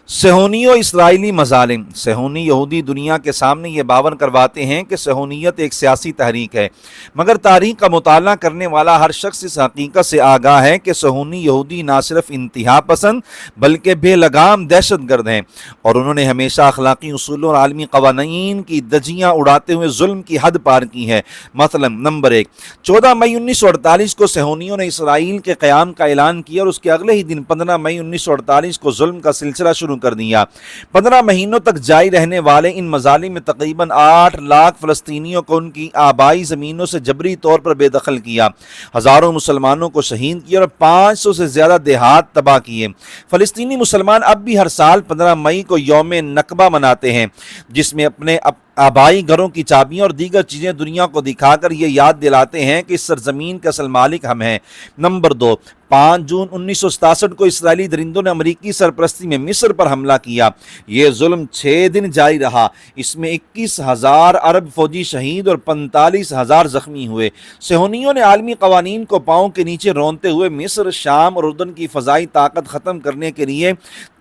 صہیونی و اسرائیلی مظالم۔ صہیونی یہودی دنیا کے سامنے یہ باور کرواتے ہیں کہ صہیونیت ایک سیاسی تحریک ہے، مگر تاریخ کا مطالعہ کرنے والا ہر شخص اس حقیقت سے آگاہ ہے کہ صہیونی یہودی نہ صرف انتہا پسند بلکہ بے لگام دہشت گرد ہیں، اور انہوں نے ہمیشہ اخلاقی اصولوں اور عالمی قوانین کی دجیاں اڑاتے ہوئے ظلم کی حد پار کی ہے۔ مثلا نمبر 1، 14 مئی 1948 کو صہیونیوں نے اسرائیل کے قیام کا اعلان کیا اور اس کے اگلے ہی دن 15 مئی 1948 کو ظلم کا سلسلہ شروع کر دیا۔ 15 مہینوں تک جاری رہنے والے ان مظالم میں تقریباً 8 لاکھ فلسطینیوں کو ان کی آبائی زمینوں سے جبری طور پر بے دخل کیا، ہزاروں مسلمانوں کو شہید کیا اور 500 سے زیادہ دیہات تباہ کیے۔ فلسطینی مسلمان اب بھی ہر سال 15 مئی کو یوم نکبہ مناتے ہیں، جس میں اپنے آبائی گھروں کی چابیاں اور دیگر چیزیں دنیا کو دکھا کر یہ یاد دلاتے ہیں کہ اس سرزمین کے اصل مالک ہم ہیں۔ نمبر 2، 5 جون 1967 کو اسرائیلی درندوں نے امریکی سرپرستی میں مصر پر حملہ کیا۔ یہ ظلم 6 دن جاری رہا، اس میں 21,000 عرب فوجی شہید اور 45,000 زخمی ہوئے۔ صہیونیوں نے عالمی قوانین کو پاؤں کے نیچے رونتے ہوئے مصر، شام اور اردن کی فضائی طاقت ختم کرنے کے لیے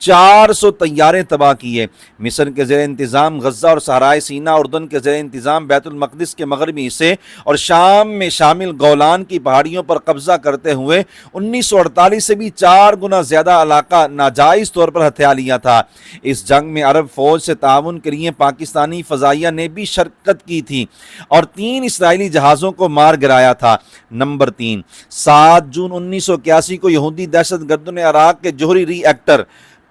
400 طیارے تباہ کیے۔ مصر کے زیر انتظام غزہ اور صحرائے سینا، اردن کے زیر انتظام بیت المقدس کے مغربی حصے اور شام میں شامل گولان کی پہاڑیوں پر قبضہ کرتے ہوئے 1948 سے بھی 4 گنا زیادہ علاقہ ناجائز طور پر ہتھیا لیا تھا۔ اس جنگ میں عرب فوج سے تعاون کے لیے پاکستانی فضائیہ نے بھی شرکت کی تھی اور 3 اسرائیلی جہازوں کو مار گرایا تھا۔ نمبر 3، 7 جون 1981 کو یہودی دہشت گردوں نے عراق کے جوہری ری ایکٹر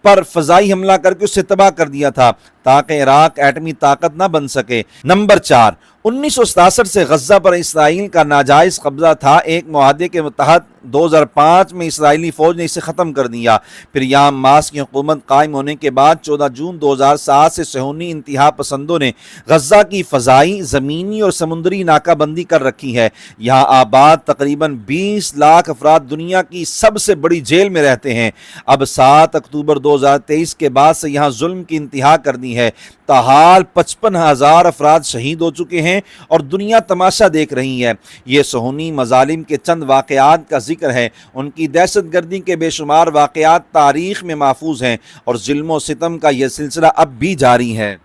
پر فضائی حملہ کر کے اسے تباہ کر دیا تھا تاکہ عراق ایٹمی طاقت نہ بن سکے۔ نمبر 4، 1967 سے غزہ پر اسرائیل کا ناجائز قبضہ تھا۔ ایک معاہدے کے تحت 2005 میں اسرائیلی فوج نے اسے ختم کر دیا۔ پھر یہاں حماس کی حکومت قائم ہونے کے بعد 14 جون 2007 سے صہیونی انتہا پسندوں نے غزہ کی فضائی، زمینی اور سمندری ناکہ بندی کر رکھی ہے۔ یہاں آباد تقریباً 20 لاکھ افراد دنیا کی سب سے بڑی جیل میں رہتے ہیں۔ اب 7 اکتوبر 2023 کے بعد سے یہاں ظلم کی انتہا کر دی ہے۔ تاحال 55,000 افراد شہید ہو چکے ہیں اور دنیا تماشا دیکھ رہی ہے۔ یہ صہیونی مظالم کے چند واقعات کا ذکر ہے، ان کی دہشت گردی کے بے شمار واقعات تاریخ میں محفوظ ہیں اور ظلم و ستم کا یہ سلسلہ اب بھی جاری ہے۔